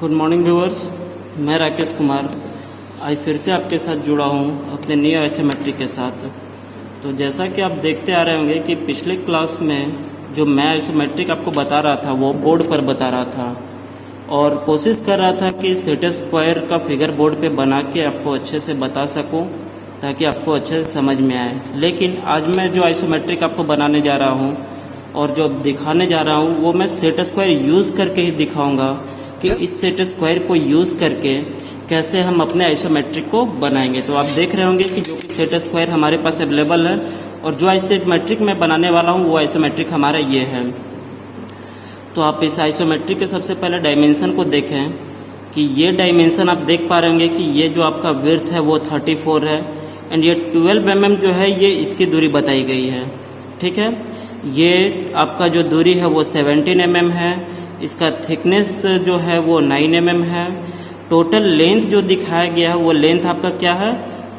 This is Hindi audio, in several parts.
गुड मॉर्निंग व्यूअर्स, मैं राकेश कुमार आज फिर से आपके साथ जुड़ा हूँ अपने न्यू आइसोमेट्रिक के साथ। तो जैसा कि आप देखते आ रहे होंगे कि पिछले क्लास में जो मैं आइसोमेट्रिक आपको बता रहा था वो बोर्ड पर बता रहा था और कोशिश कर रहा था कि सेट स्क्वायर का फिगर बोर्ड पे बना के आपको अच्छे से बता सकूं ताकि आपको अच्छे से समझ में आए। लेकिन आज मैं जो आइसोमेट्रिक आपको बनाने जा रहा हूँ और जो दिखाने जा रहा हूँ वो मैं सेट स्क्वायर यूज़ करके ही दिखाऊंगा कि इस सेट स्क्वायर को यूज़ करके कैसे हम अपने आइसोमेट्रिक को बनाएंगे। तो आप देख रहे होंगे कि जो कि सेट स्क्वायर हमारे पास अवेलेबल है और जो आइसोमेट्रिक मैं बनाने वाला हूँ वो आइसोमेट्रिक हमारा ये है। तो आप इस आइसोमेट्रिक के सबसे पहले डायमेंशन को देखें कि ये डायमेंशन आप देख पा रहे होंगे कि ये जो आपका विड्थ है वो 34 है एंड ये 12 mm जो है ये इसकी दूरी बताई गई है। ठीक है, ये आपका जो दूरी है वो 17 mm है, इसका थिकनेस जो है वो 9 mm है। टोटल लेंथ जो दिखाया गया है वो लेंथ आपका क्या है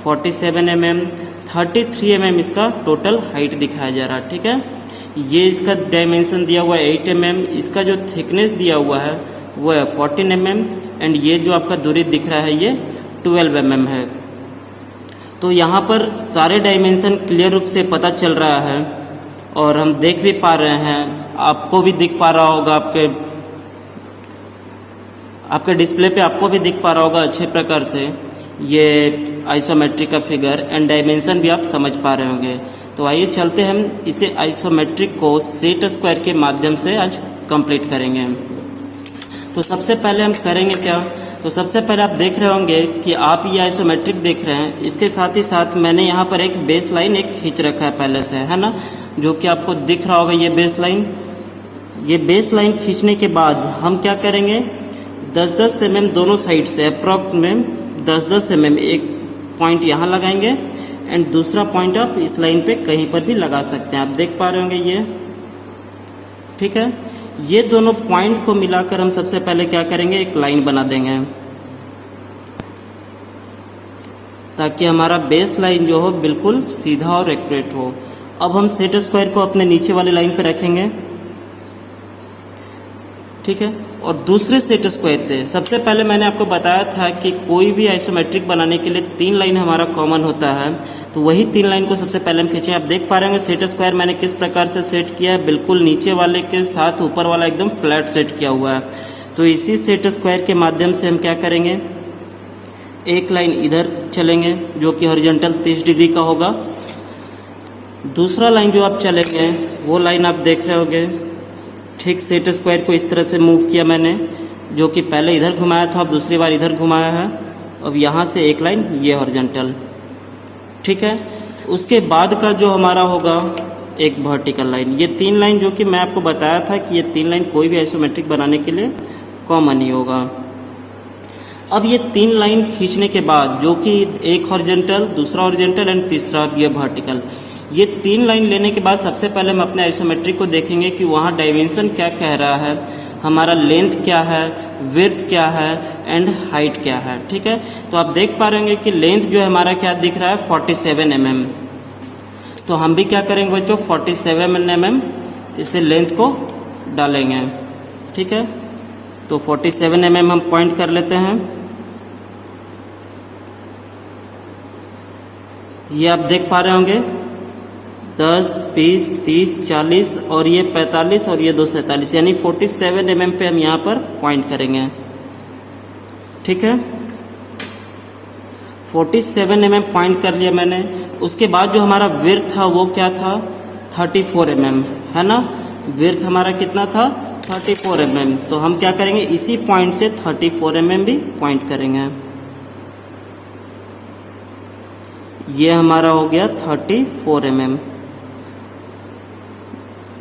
47 mm, 33 mm इसका टोटल हाइट दिखाया जा रहा है। ठीक है, ये इसका डायमेंशन दिया हुआ है 8 mm, इसका जो थिकनेस दिया हुआ है वो है 14 mm एंड ये जो आपका दूरी दिख रहा है ये 12 mm है। तो यहाँ पर सारे डायमेंशन क्लियर रूप से पता चल रहा है और हम देख भी पा रहे हैं, आपको भी दिख पा रहा होगा, आपके डिस्प्ले पे आपको भी दिख पा रहा होगा अच्छे प्रकार से ये आइसोमेट्रिक का फिगर एंड डायमेंशन भी आप समझ पा रहे होंगे। तो आइए चलते हैं हम इसे आइसोमेट्रिक को सेट स्क्वायर के माध्यम से आज कंप्लीट करेंगे। तो सबसे पहले हम करेंगे क्या, तो सबसे पहले आप देख रहे होंगे कि आप ये आइसोमेट्रिक देख रहे हैं, इसके साथ ही साथ मैंने यहाँ पर एक बेस लाइन एक खींच रखा है पहले से, है ना, जो कि आपको दिख रहा होगा ये बेस लाइन। ये बेस लाइन खींचने के बाद हम क्या करेंगे 10-10 mm दोनों साइड से अप्रॉक्स में 10-10 mm एक पॉइंट यहाँ लगाएंगे एंड दूसरा पॉइंट आप इस लाइन पे कहीं पर भी लगा सकते हैं। आप देख पा रहे होंगे ये। ठीक है, ये दोनों पॉइंट को मिलाकर हम सबसे पहले क्या करेंगे एक लाइन बना देंगे ताकि हमारा बेस लाइन जो हो बिल्कुल सीधा और एक्यूरेट हो। अब हम सेट स्क्वायर को अपने नीचे वाली लाइन पे रखेंगे। ठीक है, और दूसरे सेट स्क्वायर से सबसे पहले मैंने आपको बताया था कि कोई भी आइसोमेट्रिक बनाने के लिए 3 लाइन हमारा कॉमन होता है, तो वही 3 लाइन को सबसे पहले हम खींचे। आप देख पा रहे होंगे सेट स्क्वायर मैंने किस प्रकार से सेट किया है, बिल्कुल नीचे वाले के साथ ऊपर वाला एकदम फ्लैट सेट किया हुआ है। तो इसी सेट स्क्वायर के माध्यम से हम क्या करेंगे एक लाइन इधर चलेंगे जो कि हॉरिजॉन्टल 30 डिग्री का होगा। दूसरा लाइन जो आप चलेंगे वो लाइन आप देख रहे होंगे, ठीक सेट स्क्वायर को इस तरह से मूव किया मैंने, जो कि पहले इधर घुमाया था अब दूसरी बार इधर घुमाया है। अब यहाँ से एक लाइन ये हॉरिजॉन्टल। ठीक है, उसके बाद का जो हमारा होगा एक वर्टिकल लाइन। ये 3 लाइन जो कि मैं आपको बताया था कि ये 3 लाइन कोई भी आइसोमेट्रिक बनाने के लिए कॉमन ही होगा। अब ये 3 लाइन खींचने के बाद जो कि एक हॉरिजॉन्टल, दूसरा हॉरिजॉन्टल एंड तीसरा ये वर्टिकल, ये 3 लाइन लेने के बाद सबसे पहले हम अपने आइसोमेट्रिक को देखेंगे कि वहाँ डायमेंशन क्या कह रहा है, हमारा लेंथ क्या है, विड्थ क्या है एंड हाइट क्या है। ठीक है, तो आप देख पा रहे हैं कि लेंथ जो है हमारा क्या दिख रहा है 47 mm। तो हम भी क्या करेंगे बच्चों 47 mm इसे लेंथ को डालेंगे। ठीक है, तो 47 mm हम पॉइंट कर लेते हैं। ये आप देख पा रहे होंगे 10, 20, 30, 40 और ये 45 और ये 2 47 यानी 47 mm पे हम यहाँ पर पॉइंट करेंगे। ठीक है, 47 mm पॉइंट कर लिया मैंने। उसके बाद जो हमारा विड्थ था वो क्या था 34 mm, है ना, विड्थ हमारा कितना था 34 mm। तो हम क्या करेंगे इसी पॉइंट से 34 mm भी पॉइंट करेंगे। ये हमारा हो गया 34 mm।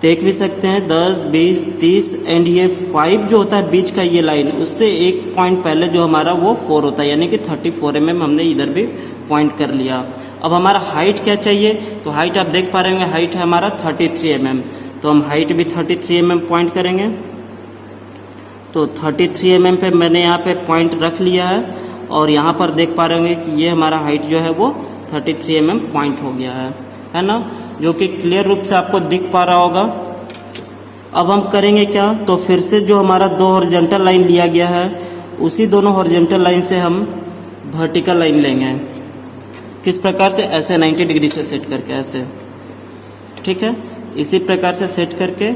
देख भी सकते हैं 10, 20, 30 एंड ये 5 जो होता है बीच का ये लाइन, उससे एक पॉइंट पहले जो हमारा वो 4 होता है, यानी कि 34 mm हमने इधर भी पॉइंट कर लिया। अब हमारा हाइट क्या चाहिए, तो हाइट आप देख पा रहे होंगे हाइट है हमारा 33 mm। तो हम हाइट भी 33 mm पॉइंट करेंगे। तो 33 mm पे मैंने यहाँ पे पॉइंट रख लिया है और यहाँ पर देख पा रहे होंगे कि ये हमारा हाइट जो है वो 33 mm पॉइंट हो गया है ना, जो कि क्लियर रूप से आपको दिख पा रहा होगा। अब हम करेंगे क्या, तो फिर से जो हमारा 2 हॉरिजॉन्टल लाइन लिया गया है उसी दोनों हॉरिजॉन्टल लाइन से हम वर्टिकल लाइन लेंगे। किस प्रकार से? ऐसे 90 डिग्री से सेट करके, ऐसे, ठीक है। इसी प्रकार से सेट करके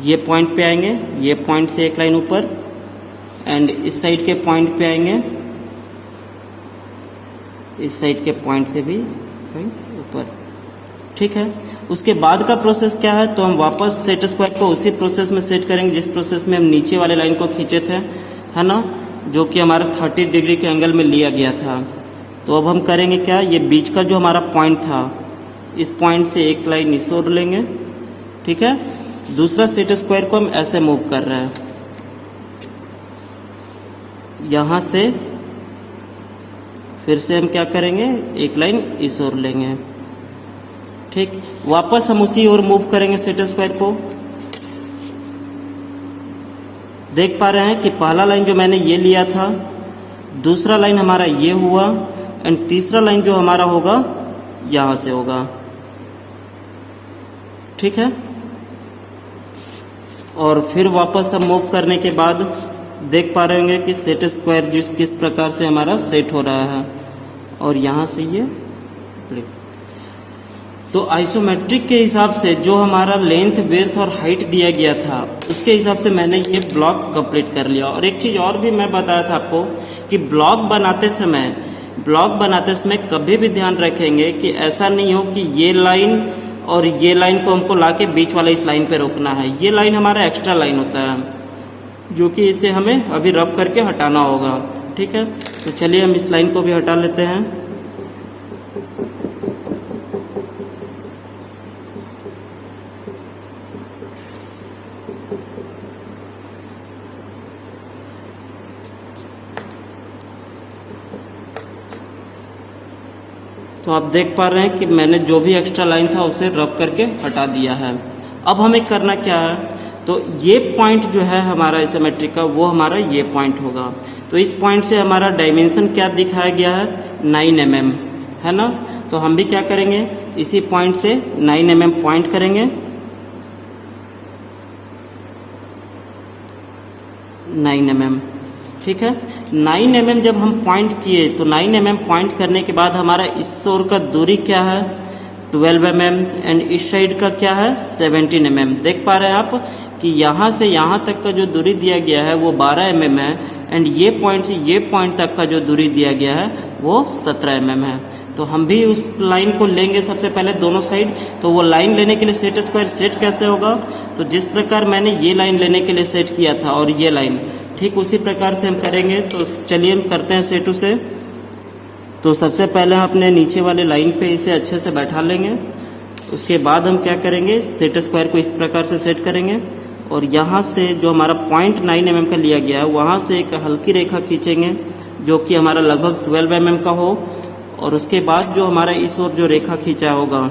ये पॉइंट पे आएंगे, ये पॉइंट से एक लाइन ऊपर, एंड इस साइड के पॉइंट पे आएंगे, इस साइड के पॉइंट से भी ऊपर, ठीक है। उसके बाद का प्रोसेस क्या है? तो हम वापस सेट स्क्वायर को उसी प्रोसेस में सेट करेंगे जिस प्रोसेस में हम नीचे वाले लाइन को खींचे थे, है ना, जो कि हमारा 30 डिग्री के एंगल में लिया गया था। तो अब हम करेंगे क्या? ये बीच का जो हमारा पॉइंट था, इस पॉइंट से एक लाइन इस ओर लेंगे, ठीक है। दूसरा सेट स्क्वायर को हम ऐसे मूव कर रहे हैं, यहां से फिर से हम क्या करेंगे? एक लाइन इस ओर लेंगे, ठीक। वापस हम उसी ओर मूव करेंगे सेट स्क्वायर को। देख पा रहे हैं कि पहला लाइन जो मैंने ये लिया था, दूसरा लाइन हमारा ये हुआ, एंड तीसरा लाइन जो हमारा होगा यहां से होगा, ठीक है। और फिर वापस हम मूव करने के बाद देख पा रहे होंगे कि सेट स्क्वायर जिस किस प्रकार से हमारा सेट हो रहा है, और यहां से ये, तो आइसोमेट्रिक के हिसाब से जो हमारा लेंथ, विड्थ और हाइट दिया गया था, उसके हिसाब से मैंने ये ब्लॉक कंप्लीट कर लिया। और एक चीज और भी मैं बताया था आपको कि ब्लॉक बनाते समय कभी भी ध्यान रखेंगे कि ऐसा नहीं हो कि ये लाइन और ये लाइन को हमको लाके बीच वाला इस लाइन पे रोकना है। ये लाइन हमारा एक्स्ट्रा लाइन होता है, जो कि इसे हमें अभी रफ करके हटाना होगा, ठीक है। तो चलिए हम इस लाइन को भी हटा लेते हैं। तो आप देख पा रहे हैं कि मैंने जो भी एक्स्ट्रा लाइन था उसे रब करके हटा दिया है। अब हमें करना क्या है? तो ये पॉइंट जो है हमारा आइसोमेट्रिक का, वो हमारा ये पॉइंट होगा। तो इस पॉइंट से हमारा डायमेंशन क्या दिखाया गया है? 9 mm, है ना। तो हम भी क्या करेंगे? इसी पॉइंट से 9 mm पॉइंट करेंगे, 9 mm, ठीक है। 9 mm जब हम पॉइंट किए तो 9 mm पॉइंट करने के बाद हमारा इस ओर का दूरी क्या है? 12 mm, एंड इस साइड का क्या है? 17 mm। देख पा रहे हैं आप कि यहाँ से यहाँ तक का जो दूरी दिया गया है वो 12 mm है, एंड ये पॉइंट से ये पॉइंट तक का जो दूरी दिया गया है वो 17 mm है। तो हम भी उस लाइन को लेंगे सबसे पहले दोनों साइड। तो वो लाइन लेने के लिए सेट स्क्वायर सेट कैसे होगा? तो जिस प्रकार मैंने ये लाइन लेने के लिए सेट किया था और ये लाइन, ठीक उसी प्रकार से हम करेंगे। तो चलिए हम करते हैं सेट उसे। तो सबसे पहले हम अपने नीचे वाले लाइन पे इसे अच्छे से बैठा लेंगे। उसके बाद हम क्या करेंगे? सेट स्क्वायर को इस प्रकार से सेट करेंगे, और यहाँ से जो हमारा पॉइंट 9 mm का लिया गया है वहाँ से एक हल्की रेखा खींचेंगे जो कि हमारा लगभग 12 mm का हो, और उसके बाद जो हमारा इस ओर जो रेखा खींचा होगा,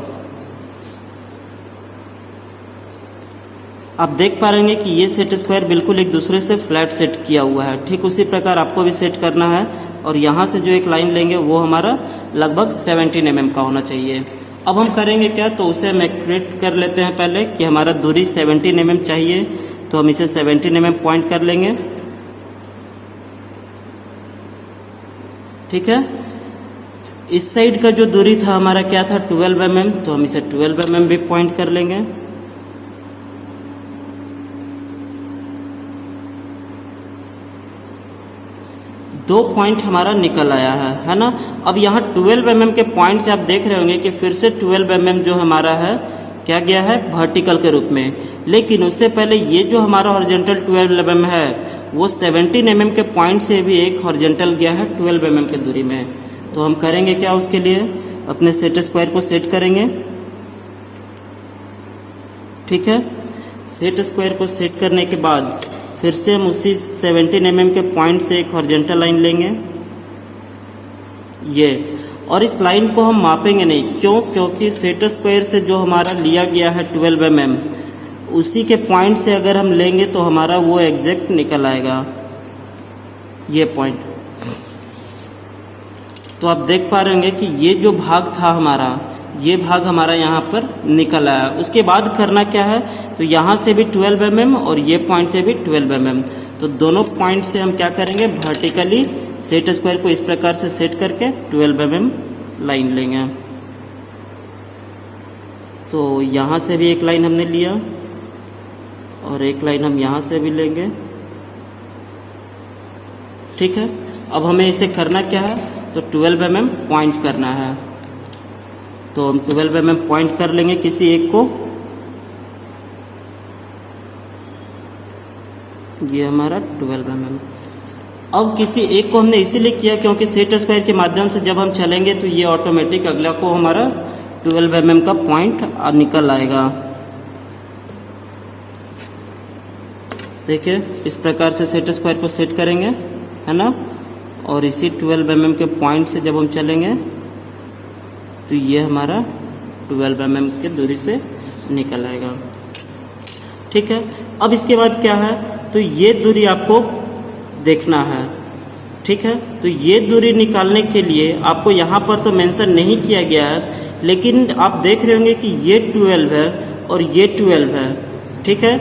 आप देख पा रहे हैं कि ये सेट स्क्वायर बिल्कुल एक दूसरे से फ्लैट सेट किया हुआ है। ठीक उसी प्रकार आपको भी सेट करना है, और यहाँ से जो एक लाइन लेंगे वो हमारा लगभग 17 mm का होना चाहिए। अब हम करेंगे क्या? तो उसे हम एक्यूरेट कर लेते हैं पहले कि हमारा दूरी 17 mm चाहिए। तो हम इसे 17 mm पॉइंट कर लेंगे, ठीक है। इस साइड का जो दूरी था हमारा क्या था? 12 mm, तो हम इसे 12 mm भी पॉइंट कर लेंगे। दो पॉइंट हमारा निकल आया है ना। अब यहाँ 12 mm के पॉइंट से आप देख रहे होंगे कि फिर से 12 mm जो हमारा है क्या गया है? वर्टिकल के रूप में। लेकिन उससे पहले ये जो हमारा हॉरिजॉन्टल 12 mm है वो 17 mm के पॉइंट से भी एक हॉरिजॉन्टल गया है 12 mm के दूरी में। तो हम करेंगे क्या? उसके लिए अपने सेट स्क्वायर को सेट करेंगे, ठीक है। सेट स्क्वायर को सेट करने के बाद फिर से हम उसी 17 mm के पॉइंट से एक हॉरिजॉन्टल लाइन लेंगे, ये, और इस लाइन को हम मापेंगे नहीं। क्यों? क्योंकि सेट स्क्वायर से जो हमारा लिया गया है 12 mm, उसी के पॉइंट से अगर हम लेंगे तो हमारा वो एग्जैक्ट निकल आएगा, ये पॉइंट। तो आप देख पा रहे होंगे कि ये जो भाग था हमारा, ये भाग हमारा यहाँ पर निकल आया। उसके बाद करना क्या है? तो यहाँ से भी 12 mm और ये पॉइंट से भी 12 mm। तो दोनों पॉइंट से हम क्या करेंगे, वर्टिकली सेट स्क्वायर को इस प्रकार से सेट करके 12 mm लाइन लेंगे। तो यहाँ से भी एक लाइन हमने लिया और एक लाइन हम यहाँ से भी लेंगे। ठीक है, अब हमें इसे करना क्या है, तो 12 mm पॉइंट करना है। तो हम 12 mm पॉइंट कर लेंगे किसी एक को। ये हमारा 12 mm। अब किसी एक को हमने इसीलिए किया क्योंकि सेट स्क्वायर के माध्यम से जब हम चलेंगे तो ये ऑटोमेटिक अगला को हमारा 12 mm का पॉइंट निकल आएगा। देखिए इस प्रकार से सेट स्क्वायर को सेट करेंगे, है ना। और इसी 12 mm के पॉइंट से जब हम चलेंगे तो ये हमारा 12 mm की दूरी से निकल आएगा। ठीक है, अब इसके बाद क्या है, तो ये दूरी आपको देखना है। ठीक है, तो ये दूरी निकालने के लिए आपको यहाँ पर तो मेंशन नहीं किया गया है, लेकिन आप देख रहे होंगे कि ये 12 है और ये 12 है। ठीक है,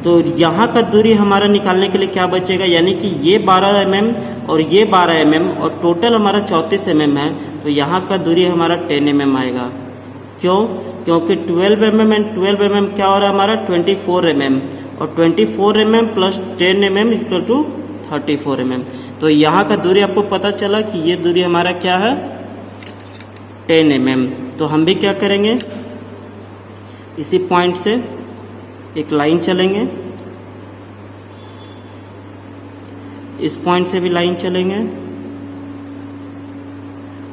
तो यहाँ का दूरी हमारा निकालने के लिए क्या बचेगा, यानी कि ये 12 mm और ये 12 mm और टोटल हमारा 34 mm है। तो यहाँ का दूरी हमारा 10 mm आएगा। क्यों, क्योंकि 12 mm एंड 12 mm क्या हो रहा है हमारा 24 mm, और 24 mm plus 10 mm equal to 34 mm। तो यहाँ का दूरी आपको पता चला कि ये दूरी हमारा क्या है 10 mm। तो हम भी क्या करेंगे, इसी पॉइंट से एक लाइन चलेंगे, इस पॉइंट से भी लाइन चलेंगे।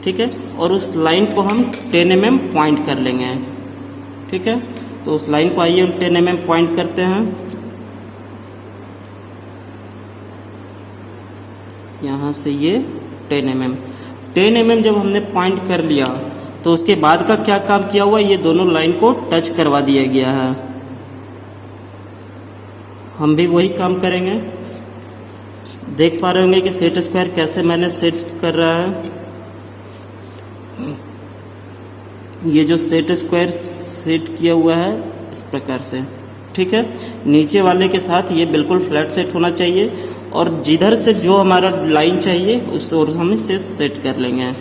ठीक है, और उस लाइन को हम 10 mm पॉइंट कर लेंगे। ठीक है, तो उस लाइन को आइए हम 10 mm पॉइंट करते हैं। यहाँ से ये 10 mm जब हमने पॉइंट कर लिया तो उसके बाद का क्या काम किया हुआ, ये दोनों लाइन को टच करवा दिया गया है। हम भी वही काम करेंगे। देख पा रहे होंगे कि सेट स्क्वायर कैसे मैंने सेट कर रहा है। ये जो सेट स्क्वायर सेट किया हुआ है इस प्रकार से। ठीक है, नीचे वाले के साथ ये बिल्कुल फ्लैट सेट होना चाहिए और जिधर से जो हमारा लाइन चाहिए उस ओर हम इसे सेट कर लेंगे।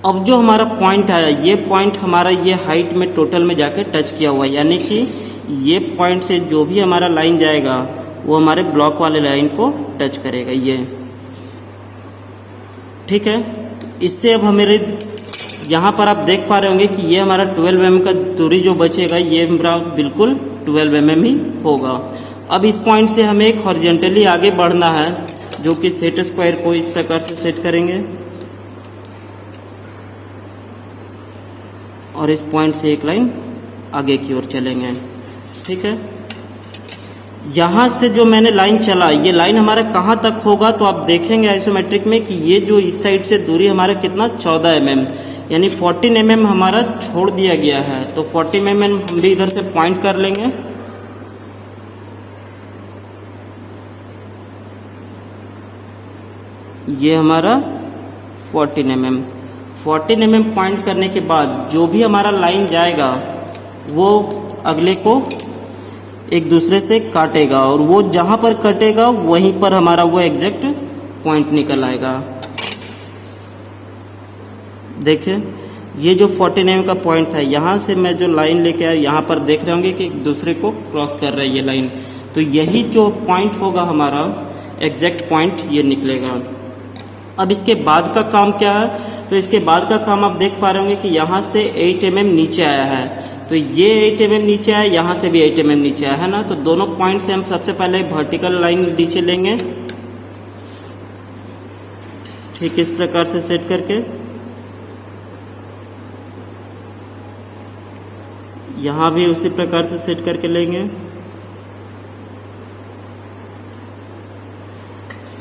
अब जो हमारा पॉइंट आया, ये पॉइंट हमारा ये हाइट में टोटल में जाके टच किया हुआ है, यानी कि ये पॉइंट से जो भी हमारा लाइन जाएगा वो हमारे ब्लॉक वाले लाइन को टच करेगा ये। ठीक है, तो इससे अब हमारे यहाँ पर आप देख पा रहे होंगे कि ये हमारा 12 mm का दूरी जो बचेगा ये हमारा बिल्कुल 12 mm ही होगा। अब इस पॉइंट से हमें एक हॉरिजॉन्टली आगे बढ़ना है, जो कि सेट स्क्वायर को इस प्रकार से सेट करेंगे और इस पॉइंट से एक लाइन आगे की ओर चलेंगे। ठीक है, यहाँ से जो मैंने लाइन चला, ये लाइन हमारा कहाँ तक होगा, तो आप देखेंगे आइसोमेट्रिक में कि ये जो इस साइड से दूरी हमारा कितना 14 mm, यानी 14 mm हमारा छोड़ दिया गया है। तो 14 mm हम भी इधर से पॉइंट कर लेंगे। ये हमारा 14 mm पॉइंट करने के बाद जो भी हमारा लाइन जाएगा वो अगले को एक दूसरे से काटेगा और वो जहां पर कटेगा वहीं पर हमारा वो एग्जैक्ट पॉइंट निकल आएगा। देखिए ये जो 14 mm का पॉइंट था, यहाँ से मैं जो लाइन लेके आया, यहाँ पर देख रहे होंगे कि एक दूसरे को क्रॉस कर रहा है ये लाइन। तो यही जो पॉइंट होगा हमारा एग्जैक्ट पॉइंट ये निकलेगा। अब इसके बाद का काम क्या है, तो इसके बाद का काम आप देख पा रहे होंगे कि यहाँ से 8 mm नीचे आया है। तो ये 8 mm नीचे आया, यहाँ से भी 8 mm नीचे आया है ना। तो दोनों पॉइंट से हम सबसे पहले वर्टिकल लाइन नीचे लेंगे, ठीक इस प्रकार से सेट करके। यहाँ भी उसी प्रकार से सेट करके लेंगे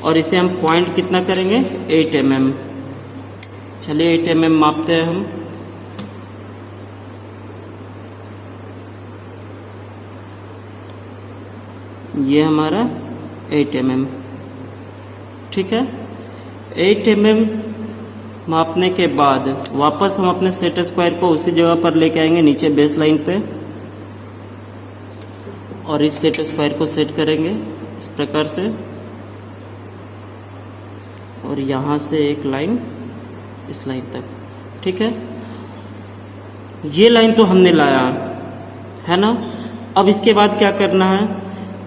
और इसे हम पॉइंट कितना करेंगे 8 mm। चलिए 8 mm मापते हैं हम। ये हमारा 8 mm। ठीक है, 8 mm मापने के बाद वापस हम अपने सेट स्क्वायर को उसी जगह पर लेके आएंगे नीचे बेस लाइन पे और इस सेट स्क्वायर को सेट करेंगे। इस प्रकार से, और यहाँ से एक लाइन इस लाइन तक। ठीक है, ये लाइन तो हमने लाया है ना। अब इसके बाद क्या करना है,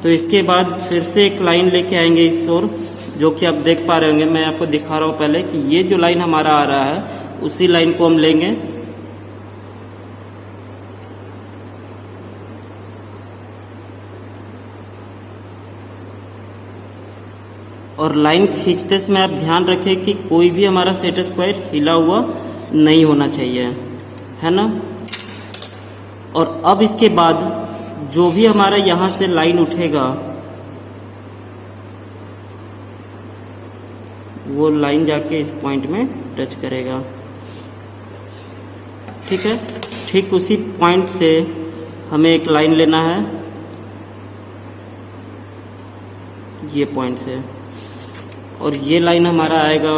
तो इसके बाद फिर से एक लाइन लेके आएंगे इस ओर, जो कि आप देख पा रहे होंगे। मैं आपको दिखा रहा हूँ पहले कि ये जो लाइन हमारा आ रहा है उसी लाइन को हम लेंगे और लाइन खींचते समय आप ध्यान रखें कि कोई भी हमारा सेट स्क्वायर हिला हुआ नहीं होना चाहिए, है ना। और अब इसके बाद जो भी हमारा यहाँ से लाइन उठेगा वो लाइन जाके इस पॉइंट में टच करेगा। ठीक है, ठीक उसी पॉइंट से हमें एक लाइन लेना है ये पॉइंट से, और ये लाइन हमारा आएगा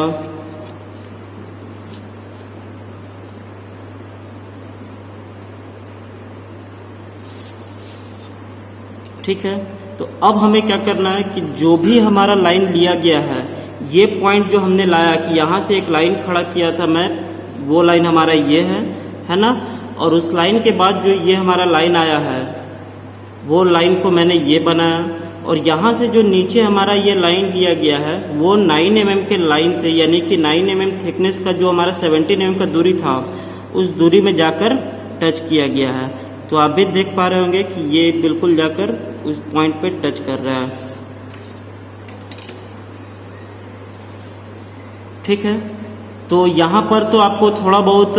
ठीक है। तो अब हमें क्या करना है कि जो भी हमारा लाइन लिया गया है, ये पॉइंट जो हमने लाया कि यहाँ से एक लाइन खड़ा किया था मैं, वो लाइन हमारा ये है ना। और उस लाइन के बाद जो ये हमारा लाइन आया है वो लाइन को मैंने ये बनाया, और यहाँ से जो नीचे हमारा ये लाइन लिया गया है वो 9 mm के लाइन से, यानी कि 9 mm थिकनेस का जो हमारा 17 mm का दूरी था उस दूरी में जाकर टच किया गया है। तो आप भी देख पा रहे होंगे कि ये बिल्कुल जाकर उस पॉइंट पे टच कर रहा है। ठीक है, तो यहाँ पर तो आपको थोड़ा बहुत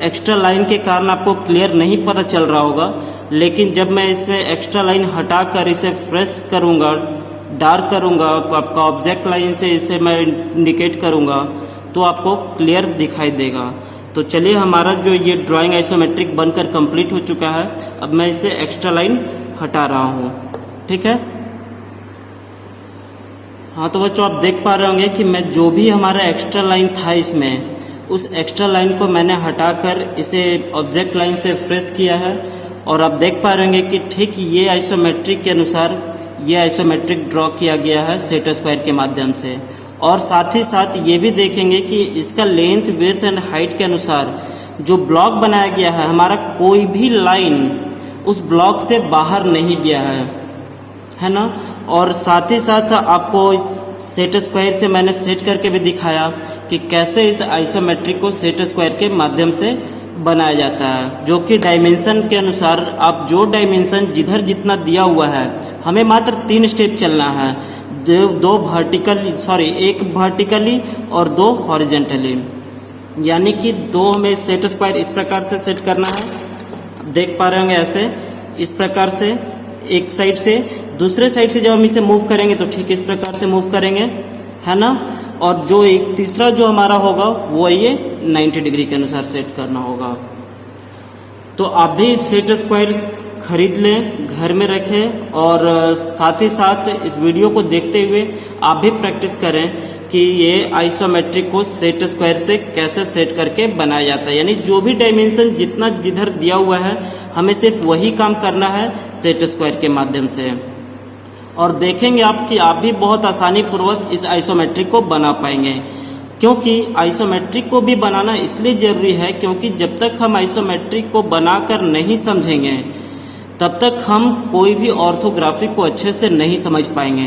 एक्स्ट्रा लाइन के कारण आपको क्लियर नहीं पता चल रहा होगा, लेकिन जब मैं इसमें एक्स्ट्रा लाइन हटाकर इसे फ्रेश करूँगा, डार्क करूँगा, आपका ऑब्जेक्ट लाइन से इसे मैं इंडिकेट करूँगा तो आपको क्लियर दिखाई देगा। तो चलिए, हमारा जो ये ड्राइंग आइसोमेट्रिक बनकर कंप्लीट हो चुका है। अब मैं इसे एक्स्ट्रा लाइन हटा रहा हूँ। ठीक है, हाँ तो बच्चों आप देख पा रहे होंगे कि मैं जो भी हमारा एक्स्ट्रा लाइन था इसमें, उस एक्स्ट्रा लाइन को मैंने हटाकर इसे ऑब्जेक्ट लाइन से फ्रेश किया है। और आप देख पा रहे होंगे कि ठीक ये आइसोमेट्रिक के अनुसार ये आइसोमेट्रिक ड्रॉ किया गया है सेट स्क्वायर के माध्यम से। और साथ ही साथ ये भी देखेंगे कि इसका लेंथ, विड्थ एंड हाइट के अनुसार जो ब्लॉक बनाया गया है, हमारा कोई भी लाइन उस ब्लॉक से बाहर नहीं गया है ना। और साथ ही साथ आपको सेट स्क्वायर से मैंने सेट करके भी दिखाया कि कैसे इस आइसोमेट्रिक को सेट स्क्वायर के माध्यम से बनाया जाता है, जो कि डायमेंशन के अनुसार आप जो डायमेंशन जिधर जितना दिया हुआ है, हमें मात्र 3 स्टेप चलना है, एक वर्टिकली और 2 हॉरिजेंटली, यानी कि 2 हमें सेट स्क्वायर इस प्रकार से सेट करना है। देख पा रहे होंगे ऐसे, इस प्रकार से एक साइड से, दूसरे साइड से जब हम इसे मूव करेंगे तो ठीक इस प्रकार से मूव करेंगे, है ना। और जो एक तीसरा जो हमारा होगा वो ये 90 डिग्री के अनुसार सेट करना होगा। तो आप भी सेट स्क्वायर खरीद लें, घर में रखें, और साथ ही साथ इस वीडियो को देखते हुए आप भी प्रैक्टिस करें कि ये आइसोमेट्रिक को सेट स्क्वायर से कैसे सेट करके बनाया जाता है। यानी जो भी डायमेंशन जितना जिधर दिया हुआ है, हमें सिर्फ वही काम करना है सेट स्क्वायर के माध्यम से। और देखेंगे आप कि आप भी बहुत आसानी पूर्वक इस आइसोमेट्रिक को बना पाएंगे। क्योंकि आइसोमेट्रिक को भी बनाना इसलिए जरूरी है क्योंकि जब तक हम आइसोमेट्रिक को बनाकर नहीं समझेंगे तब तक हम कोई भी ऑर्थोग्राफी को अच्छे से नहीं समझ पाएंगे।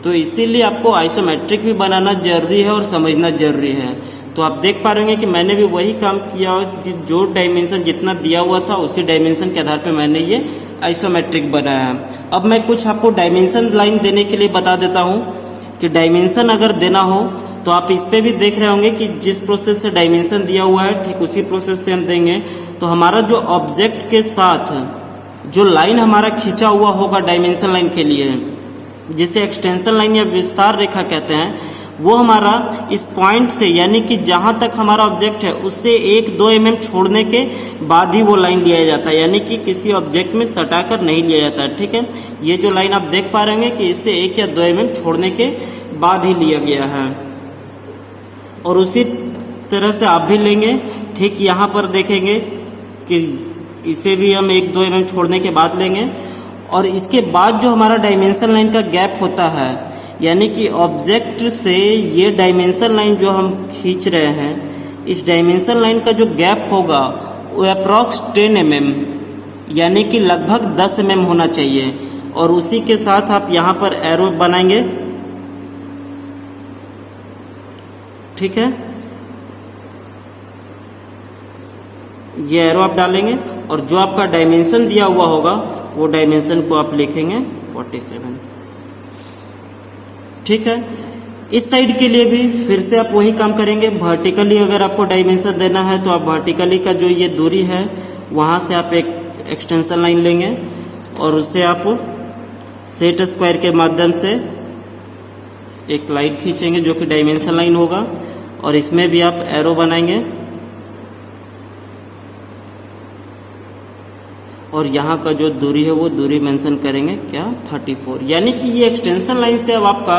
तो इसीलिए आपको आइसोमेट्रिक भी बनाना जरूरी है और समझना जरूरी है। तो आप देख पा रहे हैं कि मैंने भी वही काम किया कि जो डायमेंशन जितना दिया हुआ था उसी डायमेंशन के आधार पर मैंने ये आइसोमेट्रिक बनाया। अब मैं कुछ आपको डायमेंशन लाइन देने के लिए बता देता हूँ कि डायमेंशन अगर देना हो तो आप इस पे भी देख रहे होंगे कि जिस प्रोसेस से डायमेंशन दिया हुआ है ठीक उसी प्रोसेस से हम देंगे। तो हमारा जो ऑब्जेक्ट के साथ जो लाइन हमारा खींचा हुआ होगा डायमेंशन लाइन के लिए, जिसे एक्सटेंशन लाइन या विस्तार रेखा कहते हैं, वो हमारा इस पॉइंट से, यानी कि जहां तक हमारा ऑब्जेक्ट है उससे 1-2 mm छोड़ने के बाद ही वो लाइन लिया जाता है, यानी कि किसी ऑब्जेक्ट में सटाकर नहीं लिया जाता। ठीक है, ये जो लाइन आप देख पा रहे हैं कि इससे 1 या 2 mm छोड़ने के बाद ही लिया गया है। और उसी तरह से आप भी लेंगे। ठीक यहाँ पर देखेंगे कि इसे भी हम 1-2 mm छोड़ने के बाद लेंगे। और इसके बाद जो हमारा डायमेंशन लाइन का गैप होता है, यानी कि ऑब्जेक्ट से ये डायमेंशन लाइन जो हम खींच रहे हैं, इस डायमेंशन लाइन का जो गैप होगा वो अप्रॉक्स 10 mm यानी कि लगभग 10 mm होना चाहिए। और उसी के साथ आप यहाँ पर एरो बनाएंगे, ठीक है, ये एरो आप डालेंगे और जो आपका डायमेंशन दिया हुआ होगा वो डायमेंशन को आप लिखेंगे 47, ठीक है। इस साइड के लिए भी फिर से आप वही काम करेंगे। वर्टिकली अगर आपको डायमेंशन देना है तो आप वर्टिकली का जो ये दूरी है वहाँ से आप एक एक्सटेंशन लाइन लेंगे और उसे आप सेट स्क्वायर के माध्यम से एक लाइन खींचेंगे जो कि डायमेंशन लाइन होगा और इसमें भी आप एरो बनाएंगे और यहाँ का जो दूरी है वो दूरी मेंशन करेंगे क्या 34, यानी कि ये एक्सटेंशन लाइन से अब आपका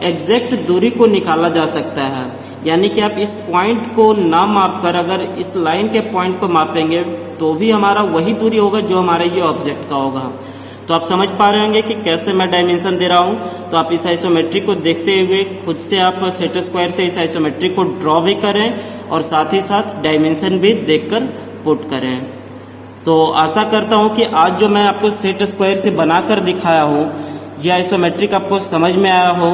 एग्जैक्ट दूरी को निकाला जा सकता है। यानी कि आप इस पॉइंट को ना माप कर अगर इस लाइन के पॉइंट को मापेंगे तो भी हमारा वही दूरी होगा जो हमारा ये ऑब्जेक्ट का होगा। तो आप समझ पा रहे होंगे कि कैसे मैं डायमेंशन दे रहा हूँ। तो आप इस आइसोमेट्रिक को देखते हुए खुद से आप सेट स्क्वायर से इस आइसोमेट्रिक को ड्रॉ भी करें और साथ ही साथ डायमेंशन भी देखकर पुट करें। तो आशा करता हूँ कि आज जो मैं आपको सेट स्क्वायर से बनाकर दिखाया हूँ यह आइसोमेट्रिक आपको समझ में आया हो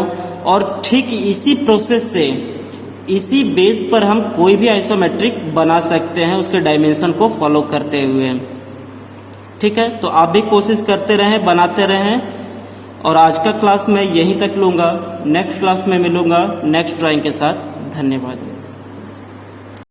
और ठीक इसी प्रोसेस से, इसी बेस पर हम कोई भी आइसोमेट्रिक बना सकते हैं उसके डायमेंशन को फॉलो करते हुए, ठीक है। तो आप भी कोशिश करते रहें, बनाते रहें। और आज का क्लास मैं यहीं तक लूँगा, नेक्स्ट क्लास में मिलूँगा नेक्स्ट ड्राइंग के साथ। धन्यवाद।